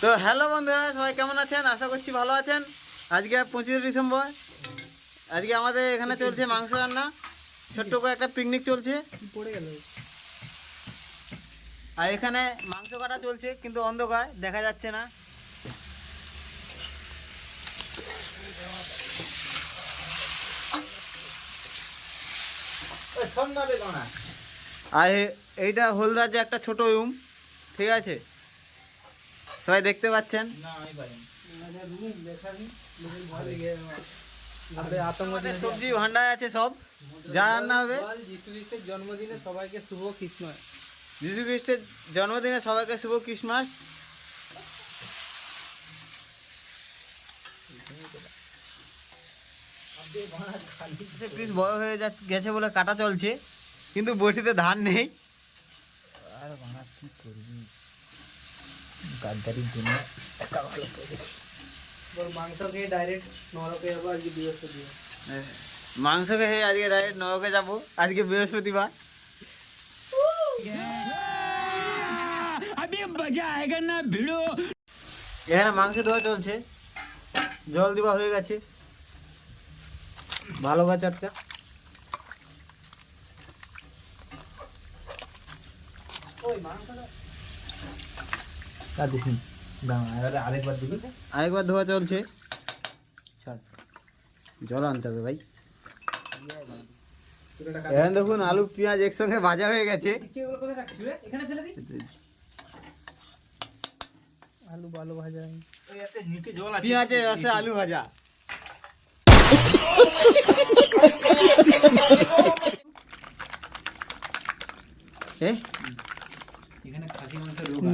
তো হ্যালো বন্ধুরা, সবাই কেমন আছেন? আশা করছি ভালো আছেন। আজকে 25 ডিসেম্বর। আজকে আমাদের এখানে চলছে মাংস রান্না। ছোট্ট করে একটা পিকনিক চলছে। আর এখানে মাংস কাটা চলছে, কিন্তু অন্ধকার দেখা যাচ্ছে না। আর এইটা হলদার যে একটা ছোট রুম, ঠিক আছে, সবাই দেখতে পাচ্ছেন। সবজি ভান্ডার আছে, সব যা রান্না হবে। যিশু খ্রিস্টের জন্মদিনে সবাইকে শুভ খ্রিস্টমাস। যিশু খ্রিস্টের জন্মদিনে সবাইকে শুভ খ্রিস্টমাস। বড় হয়ে গেছে বলে কাটা চলছে, কিন্তু বটিতে ধান নেই। আর ভাড়া কি করবি, গাদ্দারির জন্য মাংস খেয়ে ডাইরেক্ট নরকে যাবো আজকে বৃহস্পতিবার। মাংস খেয়ে আজকে ডাইরেক্ট নরকে যাবো, আজকে বৃহস্পতিবার। এখানে মাংস দেওয়া চলছে, জল দেওয়া হয়ে গেছে, ভালো করে চটকা। আরেকবার ধোয়া চলছে, জল আনতে হবে ভাই। এখন দেখুন আলু পেঁয়াজ একসঙ্গে ভাজা হয়ে গেছে। আলু ভালো ভাজা, পেঁয়াজে আছে আলু ভাজা।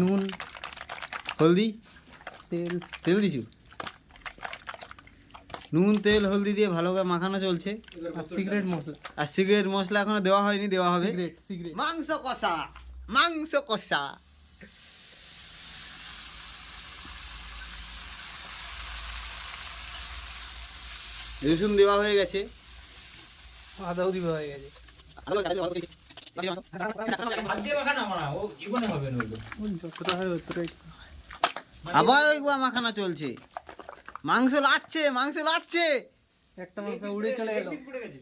নুন হলদি তেল তেল দিছু, নুন তেল হলদি দিয়ে ভালো করে মাখানো চলছে। আর সিগারেট মশলা, আর সিগারেট মশলা এখনো দেওয়া হয়নি, দেওয়া হবে। সিগারেট মাংস কষা, মাংস কষা। রসুন দেওয়া হয়ে গেছে, আদাও দিবা হয়ে গেছে। আবার একবার মাখানো চলছে। মাংস লাগছে, মাংস লাগছে। একটা মাংস উড়ে চলে গেল,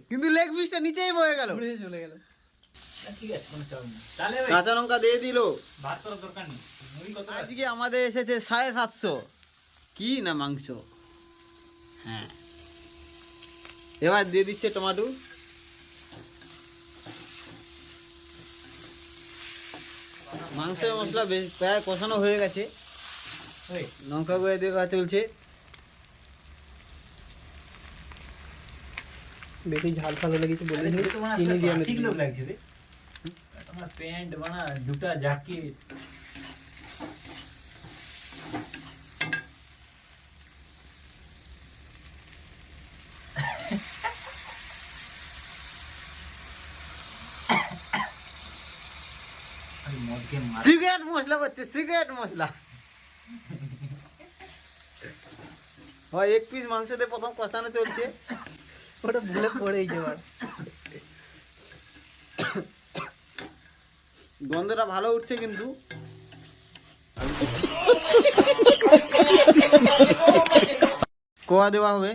কিন্তু লেগ পিসটা নিচেই বয়ে গেল, উড়ে চলে গেল। কাঁচা লঙ্কা দিয়ে দিল। আজকে আমাদের এসেছে 750 কি না মাংস। হ্যাঁ, এবার দিয়ে দিচ্ছে টমেটো। মাংসের মশলা বেশ প্রায় কষানো হয়ে গেছে, লঙ্কা গুঁড়ো দিয়ে দেওয়া চলছে। বেশি ঝাল ফাল হলে কিছু বলে চিনি দিয়ে আমি লাগছে রে তোমার প্যান্ট বানা দুটা জ্যাকেট। সিগারেট মশলা করছে, সিগারেট মশলা। হয় এক পিস মাংস দিয়ে প্রথম কষানো চলছে। ওটা ভুলে পড়েই যাবার। গন্ধটা ভালো উঠছে, কিন্তু কোয়া দেওয়া হবে,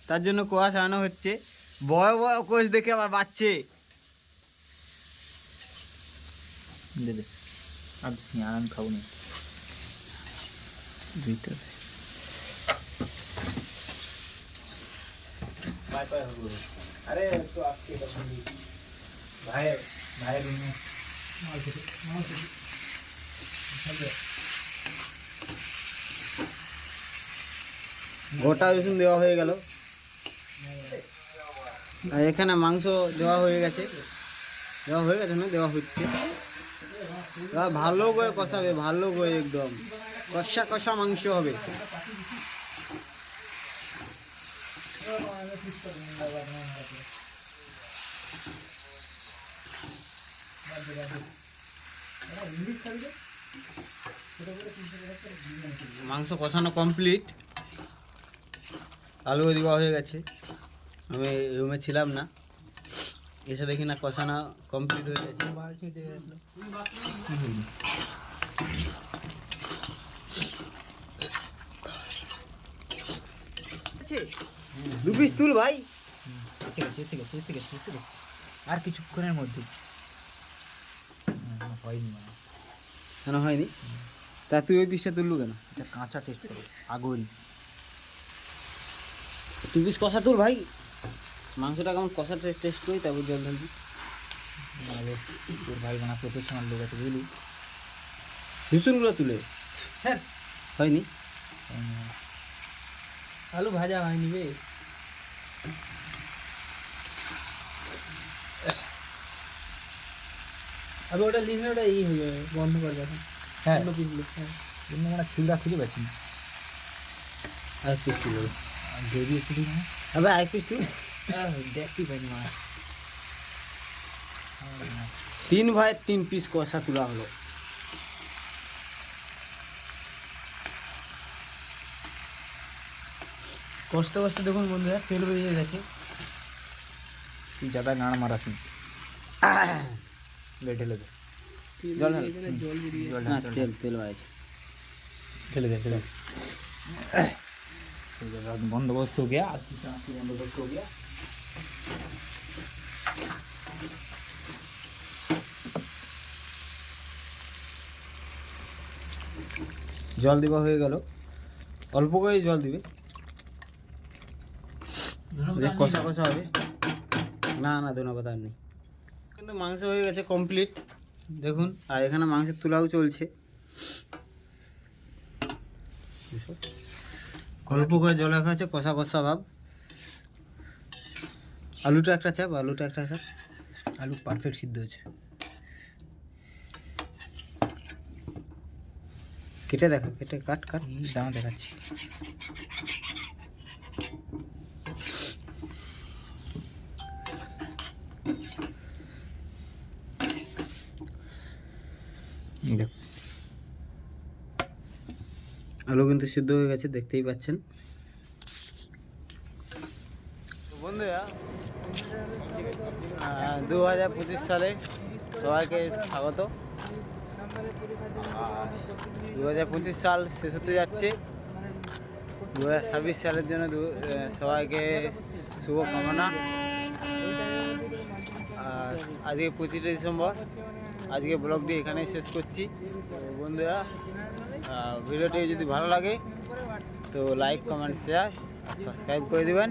তার জন্য কোয়া ছাড়ানো হচ্ছে। বড় বড় কোষ দেখে আবার বাচ্চে। আরাম খাবো না আরে তো আজকে ভাই ভাই রুমে গোটা রসুন দেওয়া হয়ে গেল। আর এখানে মাংস দেওয়া হয়ে গেছে, দেওয়া হয়ে গেছে না, দেওয়া হচ্ছে। এবার ভালো করে কষাবে, ভালো করে একদম কষা কষা মাংস হবে। মাংস কষানো কমপ্লিট, আলু দেওয়া হয়ে গেছে। আমি রুমে ছিলাম না, এসে দেখি না কষানো কমপ্লিট হয়ে গেছে। দু পিস তুল ভাই। এসে গেছে। আর কিছুক্ষণের মধ্যে হয়নি মানে। কেন হয়নি? তা তুই ওই পিসটা তুললু কেন? এটা কাঁচা টেস্ট করো আগরি। তুই পিস কষা তুল ভাই, মাংসটা কেমন কষা টেস্ট করি, তারপর জল ঢালবি। নাহলে তোর ভাই বানা প্রফেশনাল লোক আছে বুঝলি। ভীষণগুলো তুলে হ্যাঁ হয়নি। আলু ভাজা হয়নি বে। আবে ওটা লিখলে ওটা ই হয়ে যাবে, বন্ধ করে যখন হ্যাঁ অন্য পিস লিখ। হ্যাঁ এমনি মানে ছিলটা খুঁজে পাচ্ছি না। আর পিস তুল গ্রেভি একটু দিই না। আবে আর পিস তুল। দেখতেই পাইনি মাছ। 3 ভাই 3 পিস কষা তোলা হলো। কষতে কষতে দেখুন বন্ধুরা তেল বেরিয়ে গেছে। তুই যাবে গাঁড় মারাস নি। ঢেলে দে জল ঢাল। জল বেরিয়ে জল হ্যাঁ ঢাল, জল তেল তেল বাড়ছে। ढेले दे बंदोबस्त हो गया। बंदोबस्त हो गया। জল দেওয়া হয়ে গেল, অল্প করে জল দিবে, যে কষা কষা হবে। না না ধন্যবাদ আর নেই। কিন্তু মাংস হয়ে গেছে কমপ্লিট দেখুন। আর এখানে মাংসের তুলাও চলছে। অল্প করে জল রাখা আছে, কষা কষা ভাব। আলুটা একটা চাপ, আলুটা একটা চাপ। आलू परफेक्ट सिद्ध हो কেটে দেখো, কেটে কাট কাট। दाम দেখাচ্ছি। দেখো আলু কিন্তু সিদ্ধ হয়ে গেছে, দেখতেই পাচ্ছেন। বন্ধুরা 2025 সালে সবাইকে স্বাগত। 2025 সাল শেষ হতে যাচ্ছে। 2026 সালের জন্য সবাইকে শুভকামনা। আর আজকে 25 ডিসেম্বর, আজকে ব্লগটি এখানেই শেষ করছি। তো বন্ধুরা ভিডিওটি যদি ভালো লাগে তো লাইক কমেন্ট শেয়ার আর সাবস্ক্রাইব করে দিবেন।